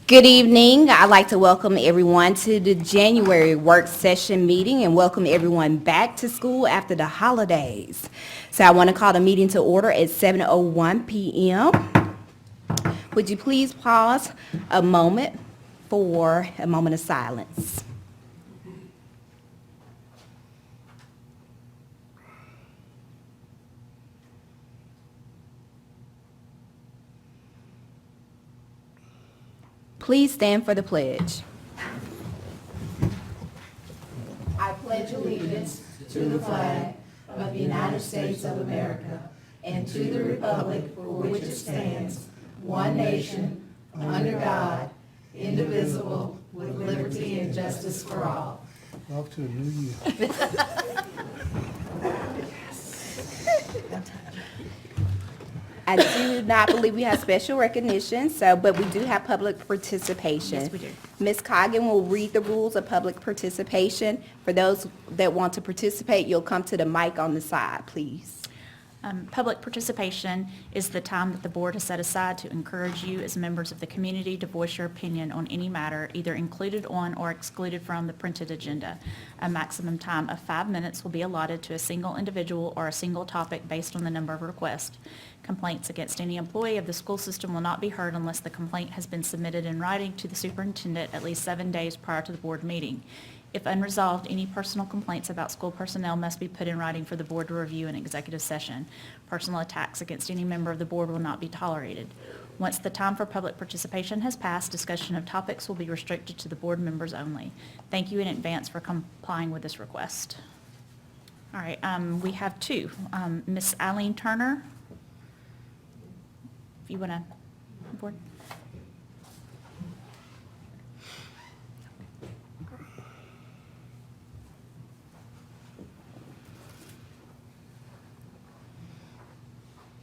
Good evening. I'd like to welcome everyone to the January work session meeting and welcome everyone back to school after the holidays. So I want to call the meeting to order at 7:01 p.m. Would you please pause a moment for a moment of silence? Please stand for the pledge. I pledge allegiance to the flag of the United States of America and to the republic for which it stands, one nation, under God, indivisible, with liberty and justice for all. Off to a new year. I do not believe we have special recognition, but we do have public participation. Yes, we do. Ms. Coggan will read the rules of public participation. For those that want to participate, you'll come to the mic on the side, please. Public participation is the time that the board has set aside to encourage you as members of the community to voice your opinion on any matter either included on or excluded from the printed agenda. A maximum time of 5 minutes will be allotted to a single individual or a single topic based on the number of requests. Complaints against any employee of the school system will not be heard unless the complaint has been submitted in writing to the superintendent at least 7 days prior to the board meeting. If unresolved, any personal complaints about school personnel must be put in writing for the board to review in executive session. Personal attacks against any member of the board will not be tolerated. Once the time for public participation has passed, discussion of topics will be restricted to the board members only. Thank you in advance for complying with this request. All right, we have two. Ms. Eileen Turner, if you want to, board.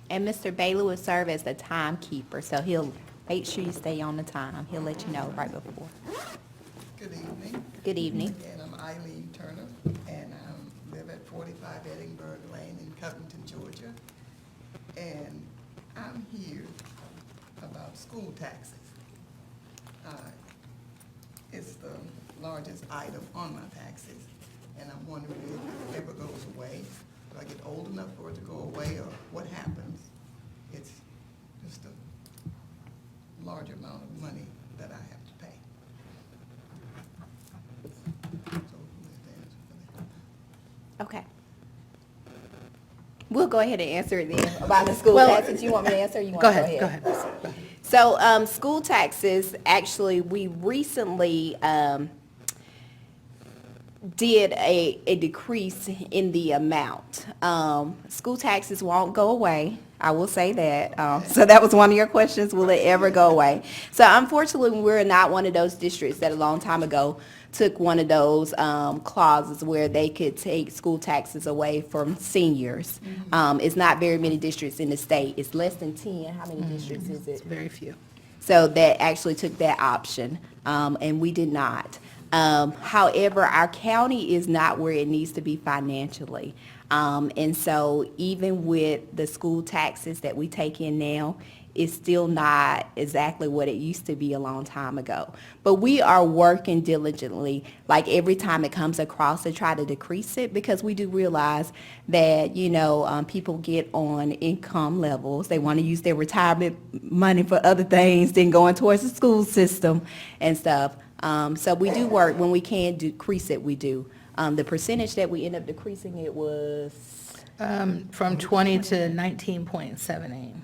And Mr. Bailey will serve as the timekeeper, so he'll make sure you stay on the time. He'll let you know right before. Good evening, Good evening. and I'm Eileen Turner, and I live at 45 Edinburgh Lane in Covington, Georgia. And I'm here about school taxes. It's the largest item on my taxes, and I'm wondering if it ever goes away. Do I get old enough for it to go away, or what happens? It's just a large amount of money that I have to pay. So who is the answer for that? Okay. We'll go ahead and answer it then about the school Well, taxes. You want me to answer or you want Go to ahead, go ahead. So, school taxes, actually, we recently, did a decrease in the amount. School taxes won't go away. I will say that. So that was one of your questions, will it ever go away? So unfortunately, we're not one of those districts that a long time ago took one of those clauses where they could take school taxes away from seniors. It's not very many districts in the state. It's less than 10. How many districts is it? Very few. So that actually took that option, and we did not. However, our county is not where it needs to be financially. And so even with the school taxes that we take in now, it's still not exactly what it used to be a long time ago. But we are working diligently, like every time it comes across, to try to decrease it, because we do realize that, people get on income levels. They want to use their retirement money for other things than going towards the school system and stuff. So we do work. When we can decrease it, we do. The percentage that we end up decreasing it was, From 20 to 19.78.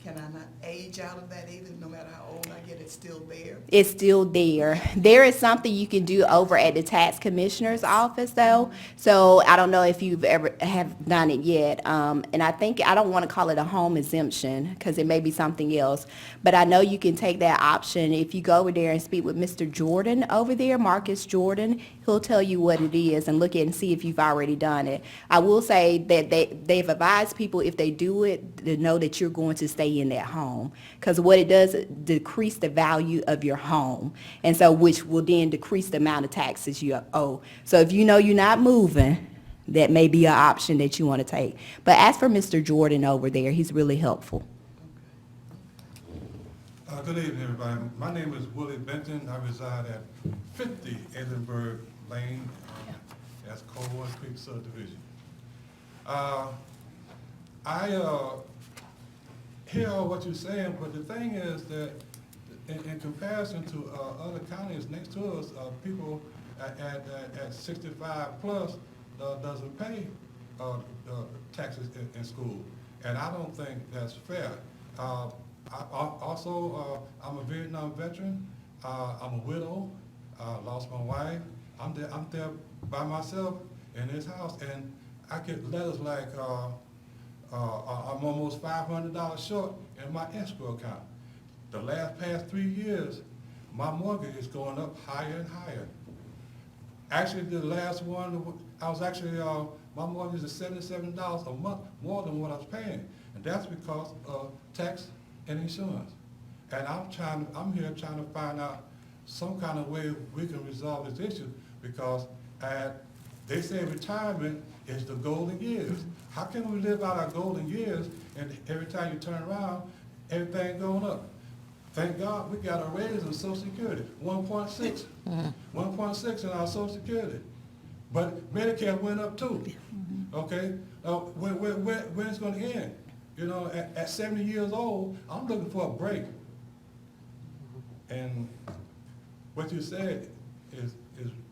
Can I not age out of that either, no matter how old I get, it's still there? it's still there. There is something you can do over at the tax commissioner's office, though. So I don't know if you've ever have done it yet. And I don't want to call it a home exemption because it may be something else. But I know you can take that option. If you go over there and speak with Mr. Jordan over there, Marcus Jordan, he'll tell you what it is and look at and see if you've already done it. I will say that they've advised people, if they do it, to know that you're going to stay in that home. Because what it does, it decrease the value of your home. And so, which will then decrease the amount of taxes you owe. So if you know you're not moving, that may be an option that you want to take. But as for Mr. Jordan over there, he's really helpful. Good evening, everybody. My name is Willie Benton. I reside at 50 Edinburgh Lane. That's Coldwater Creek subdivision. I hear all what you're saying, but the thing is that in comparison to other counties next to us, people at 65 plus doesn't pay taxes in school, and I don't think that's fair. I'm a Vietnam veteran. I'm a widow. Lost my wife. I'm there by myself in this house, and I get letters like I'm almost $500 short in my escrow account. The past 3 years, my mortgage is going up higher and higher. Actually, the last one, I was actually, my mortgage is $77 a month more than what I was paying, and that's because of tax and insurance. And I'm here trying to find out some kind of way we can resolve this issue, because they say retirement is the golden years. How can we live out our golden years and every time you turn around, everything going up? Thank God we got a raise in Social Security, 1.6. 1.6 in our Social Security. But Medicare went up too. Okay? When it's going to end? You know, at 70 years old, I'm looking for a break. And what you said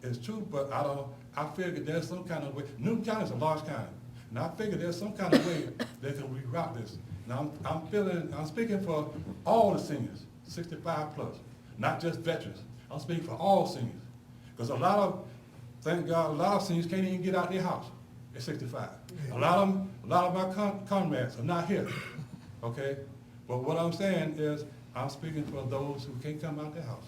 is true, but I figured there's some kind of way. Newton County is a large county, and I figured there's some kind of way they can reroute this. Now I'm speaking for all the seniors, 65 plus, not just veterans. I'm speaking for all seniors, because thank God, a lot of seniors can't even get out their house at 65. A lot of my comrades are not here, okay? But what I'm saying is, I'm speaking for those who can't come out their house.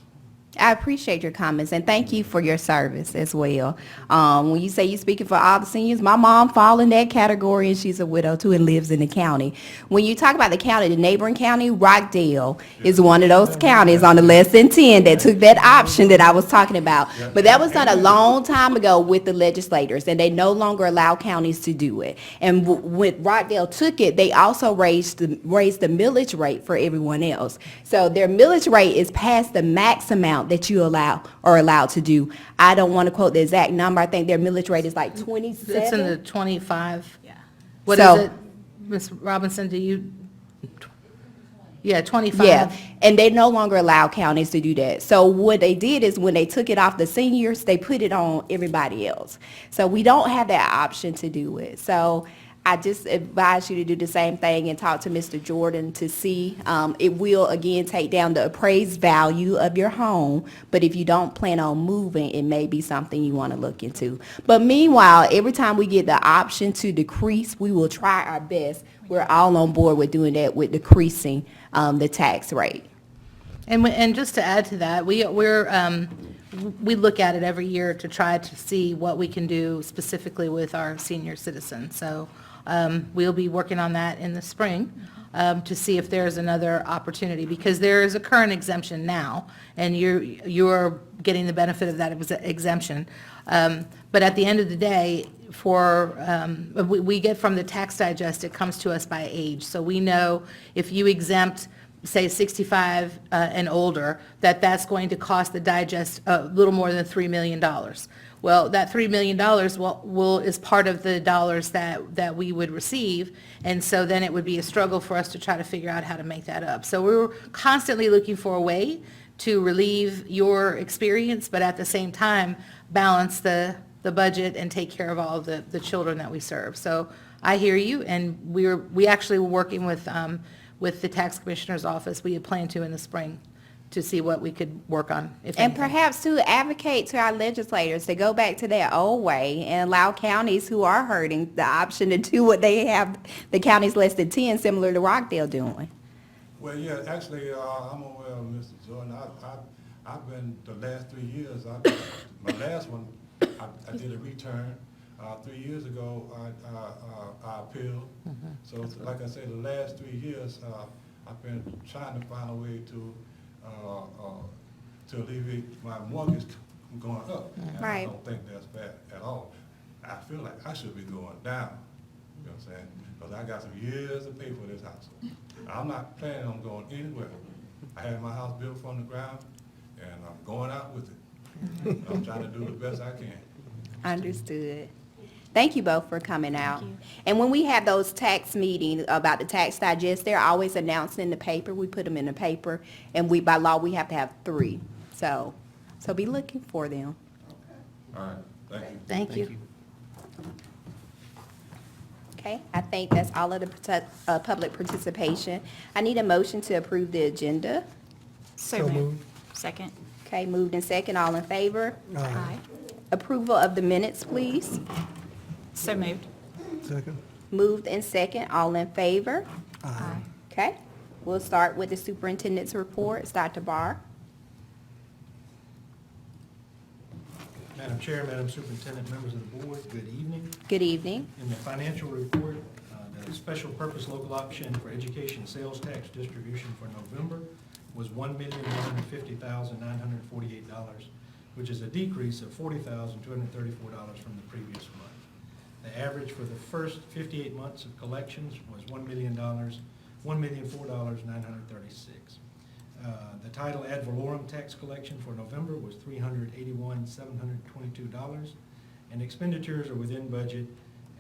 I appreciate your comments, and thank you for your service as well. When you say you're speaking for all the seniors, my mom falls in that category, and she's a widow too and lives in the county. When you talk about the county, the neighboring county, Rockdale is one of those counties on the less than 10 that took that option that I was talking about. But that was done a long time ago with the legislators, and they no longer allow counties to do it. And when Rockdale took it, they also raised the millage rate for everyone else. So their millage rate is past the max amount that you are allowed to do. I don't want to quote the exact number. I think their millage rate is like 27. It's in the 25. Yeah. What So- is it, Ms. Robinson, do you? Yeah, 25. Yeah, and they no longer allow counties to do that. So what they did is when they took it off the seniors, they put it on everybody else. So we don't have that option to do it. So I just advise you to do the same thing and talk to Mr. Jordan to see. It will, again, take down the appraised value of your home, but if you don't plan on moving, it may be something you want to look into. But meanwhile, every time we get the option to decrease, we will try our best. We're all on board with doing that, with decreasing the tax rate. And just to add to that, we look at it every year to try to see what we can do specifically with our senior citizens. So we'll be working on that in the spring to see if there's another opportunity, because there is a current exemption now, and you're getting the benefit of that exemption. But at the end of the day, we get from the tax digest, it comes to us by age. So we know if you exempt, say 65 and older, that's going to cost the digest a little more than $3 million. Well, that $3 million is part of the dollars that we would receive, and so then it would be a struggle for us to try to figure out how to make that up. So we're constantly looking for a way to relieve your experience, but at the same time, balance the budget and take care of all of the children that we serve. So I hear you, and we actually were working with the tax commissioner's office. We had planned to in the spring to see what we could work on, if And anything. perhaps to advocate to our legislators to go back to their old way and allow counties who are hurting the option to do what they have, the counties less than 10, similar to Rockdale doing. Well, yeah, actually, I'm aware of Mr. Jordan. I've been, the last 3 years, my last one, I did a return. 3 years ago, I appealed. So like I said, the last 3 years, I've been trying to find a way to alleviate my mortgage from going up. And I Right. don't think that's bad at all. I feel like I should be going down, you know what I'm saying? Because I got some years to pay for this house. I'm not planning on going anywhere. I had my house built from the ground, and I'm going out with it. I'm trying to do the best I can. Understood. Thank you both for coming out. you. And when we have those tax meetings about the tax digest, they're always announced in the paper. We put them in the paper, and by law, we have to have 3. So be looking for them. All right, thank you. Thank you. Okay, I think that's all of the public participation. I need a motion to approve the agenda. So moved. Second. Okay, moved and second, all in favor? Aye. Approval of the minutes, please. So moved. Second. Moved and second, all in favor? Aye. Okay, we'll start with the superintendent's reports. Dr. Barr? Madam Chair, Madam Superintendent, members of the board, good evening. Good evening. In the financial report, the special purpose local option for education sales tax distribution for November was $1,150,948, which is a decrease of $40,234 from the previous month. The average for the first 58 months of collections was $1,004,936. The title ad valorem tax collection for November was $381,722, and expenditures are within budget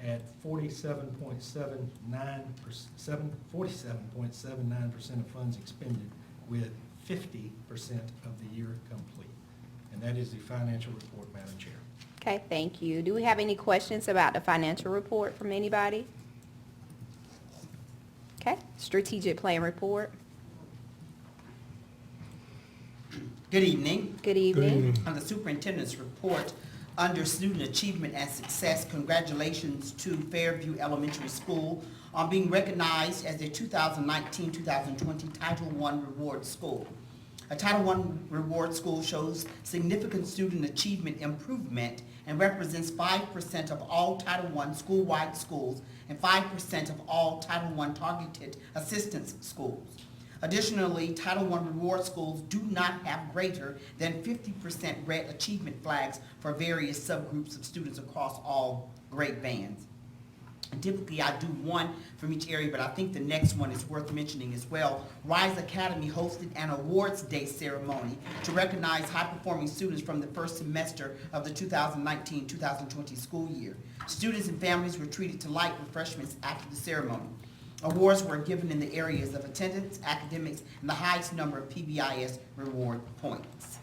at 47.79% of funds expended, with 50% of the year complete. And that is the financial report, Madam Chair. Okay, thank you. Do we have any questions about the financial report from anybody? Okay, strategic plan report. Good evening. Good evening. On the superintendent's report, under student achievement and success, congratulations to Fairview Elementary School on being recognized as the 2019-2020 Title I Reward School. A Title I Reward School shows significant student achievement improvement and represents 5% of all Title I school-wide schools and 5% of all Title I targeted assistance schools. Additionally, Title I reward schools do not have greater than 50% red achievement flags for various subgroups of students across all grade bands. And typically, I do one from each area, but I think the next one is worth mentioning as well. Rise Academy hosted an awards day ceremony to recognize high-performing students from the first semester of the 2019-2020 school year. Students and families were treated to light refreshments after the ceremony. Awards were given in the areas of attendance, academics, and the highest number of PBIS reward points.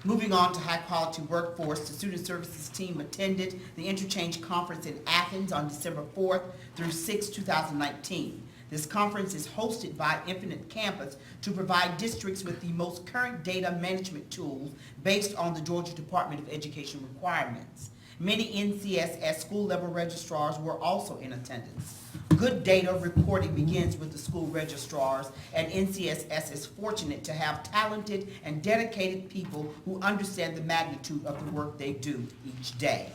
Moving on to high-quality workforce, the Student Services team attended the Interchange Conference in Athens on December 4th through 6, 2019. This conference is hosted by Infinite Campus to provide districts with the most current data management tools based on the Georgia Department of Education requirements. Many NCSS school-level registrars were also in attendance. Good data reporting begins with the school registrars, and NCSS is fortunate to have talented and dedicated people who understand the magnitude of the work they do each day.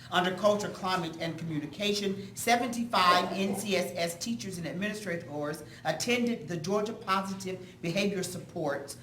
Under Culture, Climate, and Communication, 75 NCSS teachers and administrators attended the Georgia Positive Behavior Support,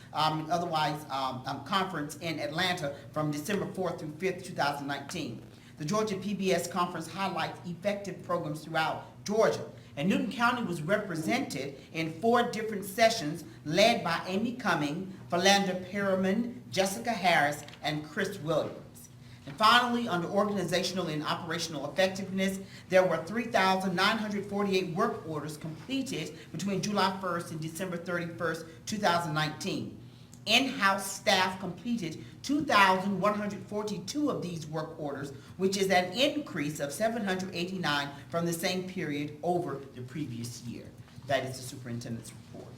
conference in Atlanta from December 4th through 5th, 2019. The Georgia PBS conference highlights effective programs throughout Georgia. And Newton County was represented in 4 different sessions led by Amy Cumming, Philander Perriman, Jessica Harris, and Chris Williams. And finally, under organizational and operational effectiveness, there were 3,948 work orders completed between July 1st and December 31st, 2019. In-house staff completed 2,142 of these work orders, which is an increase of 789 from the same period over the previous year. That is the superintendent's report.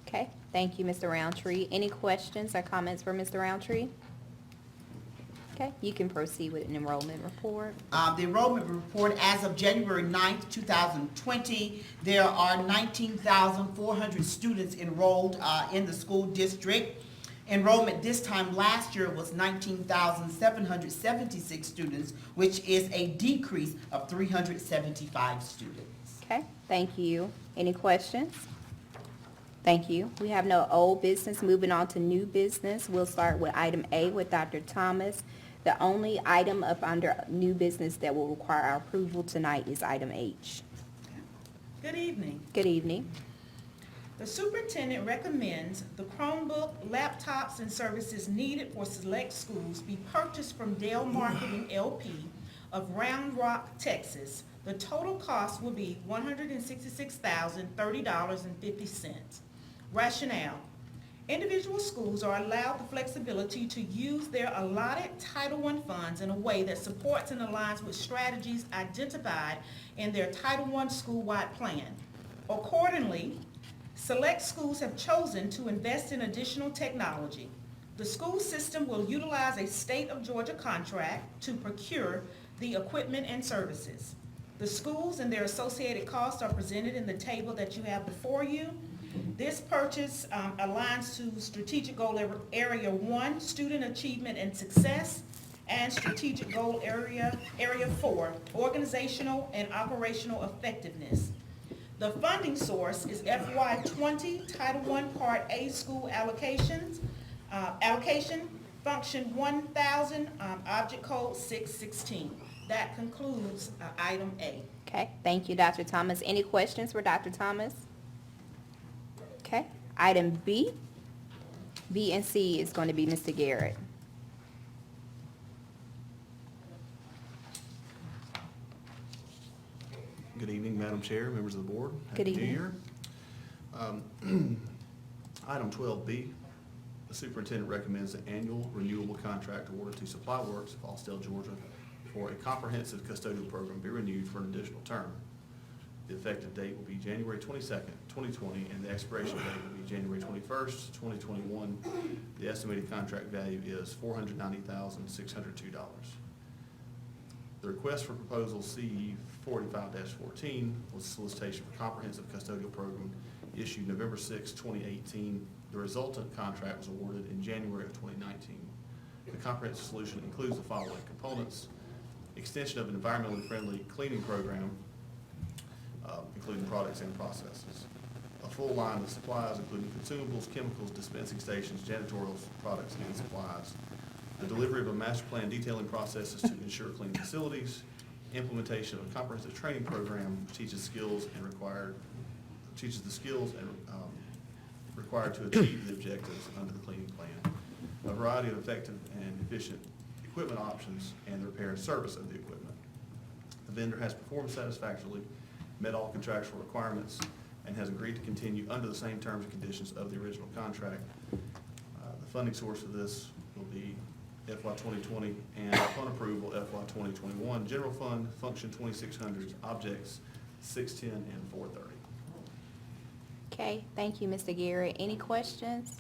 Okay, thank you, Mr. Roundtree. Any questions or comments for Mr. Roundtree? Okay, you can proceed with an enrollment report. The enrollment report, as of January 9th, 2020, there are 19,400 students enrolled in the school district. Enrollment this time last year was 19,776 students, which is a decrease of 375 students. Okay, thank you. Any questions? Thank you. We have no old business. Moving on to new business. We'll start with item A with Dr. Thomas. The only item up under new business that will require our approval tonight is item H. Good evening. Good evening. The superintendent recommends the Chromebook, laptops, and services needed for select schools be purchased from Dell Marketing LP of Round Rock, Texas. The total cost will be $166,030.50. Rationale. Individual schools are allowed the flexibility to use their allotted Title I funds in a way that supports and aligns with strategies identified in their Title I school-wide plan. Accordingly, select schools have chosen to invest in additional technology. The school system will utilize a State of Georgia contract to procure the equipment and services. The schools and their associated costs are presented in the table that you have before you. This purchase aligns to Strategic Goal Area 1, Student Achievement and Success, and Strategic Goal Area 4, Organizational and Operational Effectiveness. The funding source is FY20 Title I Part A School allocation, Function 1000, Object Code 616. That concludes item A. Okay, thank you, Dr. Thomas. Any questions for Dr. Thomas? Okay, item B. B and C is going to be Mr. Garrett. Good evening, Madam Chair, members of the board. Good Happy New evening. Year. Item 12B, the superintendent recommends the annual renewable contract awarded to Supply Works of Austell, Georgia for a comprehensive custodial program be renewed for an additional term. The effective date will be January 22nd, 2020, and the expiration date will be January 21st, 2021. The estimated contract value is $490,602. The request for proposal CE 45-14 was a solicitation for comprehensive custodial program issued November 6, 2018. The resultant contract was awarded in January of 2019. The comprehensive solution includes the following components: extension of an environmentally friendly cleaning program, including products and processes, a full line of supplies including consumables, chemicals, dispensing stations, janitorial products, and supplies, the delivery of a master plan detailing processes to ensure clean facilities, implementation of a comprehensive training program which teaches the skills required to achieve the objectives under the cleaning plan, a variety of effective and efficient equipment options, and the repair and service of the equipment. The vendor has performed satisfactorily, met all contractual requirements, and has agreed to continue under the same terms and conditions of the original contract. The funding source of this will be FY 2020 and upon approval FY 2021 General Fund, Function 2600s, Objects 610 and 430. Okay, thank you, Mr. Garrett. Any questions?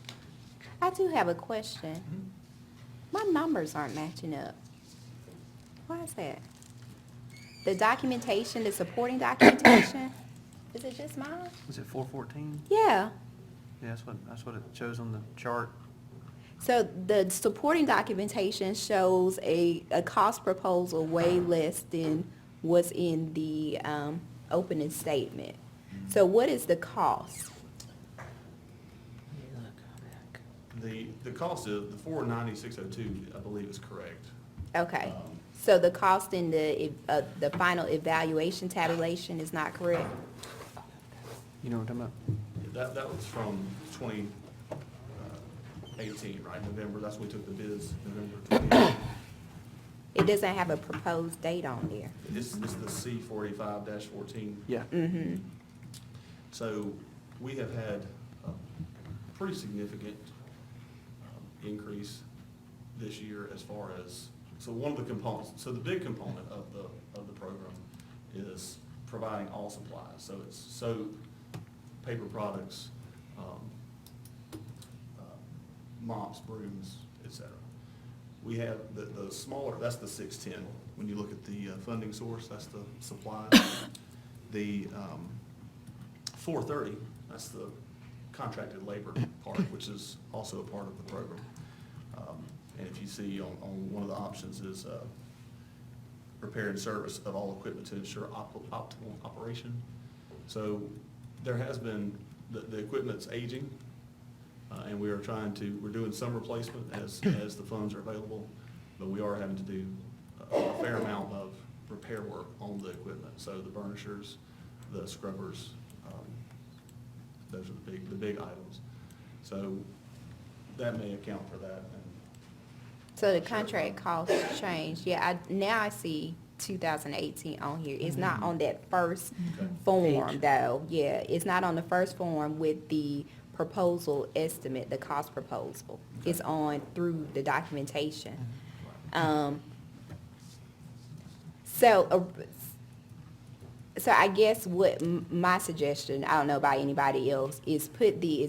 I do have a question. My numbers aren't matching up. Why is that? The documentation, the supporting documentation, is it just mine? Was it 414? Yeah. Yeah, that's what it shows on the chart. So the supporting documentation shows a cost proposal way less than what's in the opening statement. So what is the cost? The cost of the 490,602, I believe, is correct. Okay. So the cost in the final evaluation tabulation is not correct? You know what I'm talking about? That was from 2018, right? November, that's when we took the bids, November 2018. It doesn't have a proposed date on there. This is the C45-14. Yeah. Mm-hmm. So we have had a pretty significant increase this year as far as, so one of the components, so the big component of the program is providing all supplies. So it's soap, paper products, mops, brooms, etc. We have the smaller, that's the 610. When you look at the funding source, that's the supplies. The 430, that's the contracted labor part, which is also a part of the program. And if you see on one of the options is repair and service of all equipment to ensure optimal operation. So there has been, the equipment's aging, and we're doing some replacement as the funds are available, but we are having to do a fair amount of repair work on the equipment. So the burnishers, the scrubbers, Those are the big items. So that may account for that. And So the contract cost changed. Yeah, now I see 2018 on here. It's not on that first Okay. form, though. Yeah, it's not on the first form with the proposal estimate, the cost proposal. It's on through the documentation. So I guess what my suggestion, I don't know about anybody else, is put the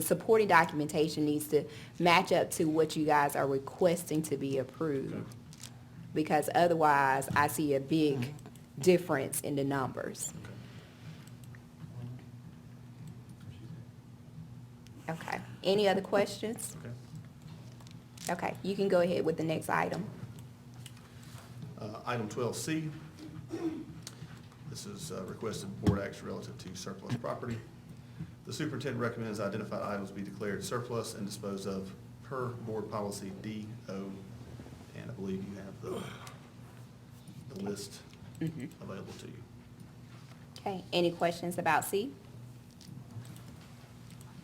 supporting documentation needs to match up to what you guys are requesting to be approved. Because otherwise, I see a big difference in the numbers. Okay. Any other questions? Okay. Okay, you can go ahead with the next item. Item 12C, this is requested board action relative to surplus property. The superintendent recommends identified items be declared surplus and disposed of per board policy DO, and I believe you have the list available to you. Okay, any questions about C?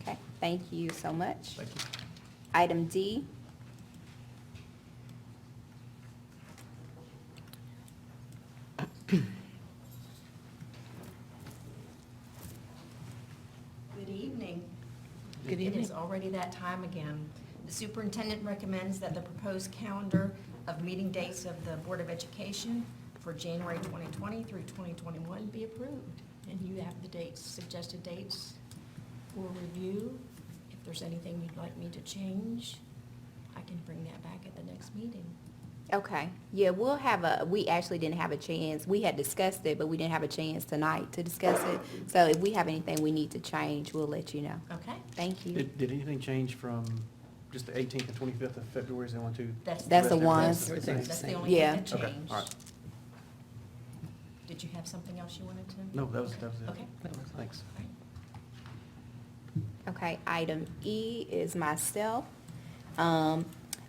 Okay, thank you so much. Thank you. Item D. Good evening. Good It evening. is already that time again. The superintendent recommends that the proposed calendar of meeting dates of the Board of Education for January 2020 through 2021 be approved. And you have the dates, suggested dates for review. If there's anything you'd like me to change, I can bring that back at the next meeting. Okay, yeah, we actually didn't have a chance, we had discussed it, but we didn't have a chance tonight to discuss it. So if we have anything we need to change, we'll let you know. Okay? Thank you. Did anything change from just the 18th and 25th of February? Is that one too? That's the ones. That's the only thing Yeah. that Okay, changed. all right. Did you have something else you wanted to? No, that was it. Okay. Thanks. All right. Okay, item E is myself.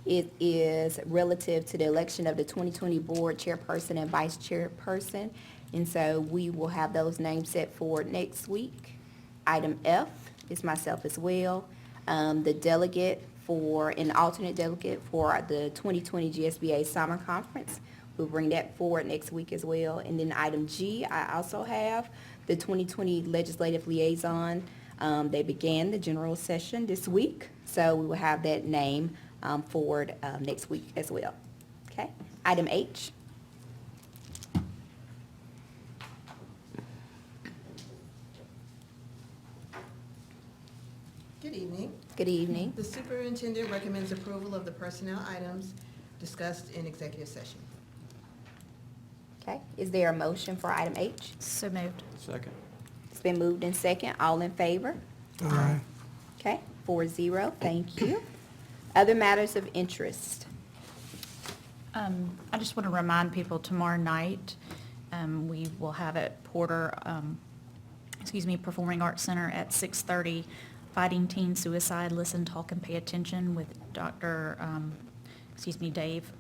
It is relative to the election of the 2020 board chairperson and vice chairperson. And so we will have those names set forward next week. Item F is myself as well. The delegate an alternate delegate for the 2020 GSBA Summer Conference. We'll bring that forward next week as well. And then item G, I also have the 2020 Legislative Liaison. They began the general session this week, so we will have that name forward next week as well. Okay? Item H. Good evening. Good evening. The superintendent recommends approval of the personnel items discussed in executive session. Okay, is there a motion for item H? So moved. Second. It's been moved in second. All in favor? Aye. Okay, 4-0. Thank you. Other matters of interest? I just want to remind people, tomorrow night, we will have at Porter, Performing Arts Center at 6:30, Fighting Teen Suicide, Listen, Talk, and Pay Attention with Dr., Dave,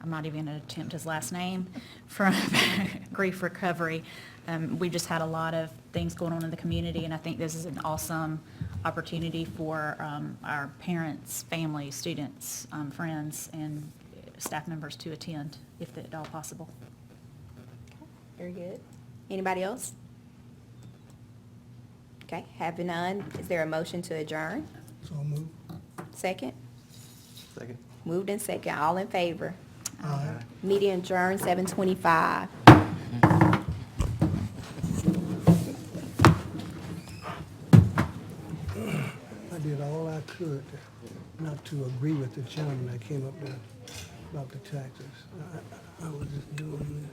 I'm not even going to attempt his last name, from Grief Recovery. We just had a lot of things going on in the community, and I think this is an awesome opportunity for our parents, families, students, friends, and staff members to attend, if at all possible. Very good. Anybody else? Okay, having none, is there a motion to adjourn? So move. Second? Second. Moved in second. All in favor? Aye. Meeting adjourned 7:25. I did all I could not to agree with the gentleman that came up there about the taxes. I was just doing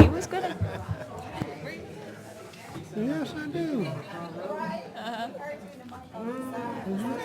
He was good. this. Yes, I do. Mhm.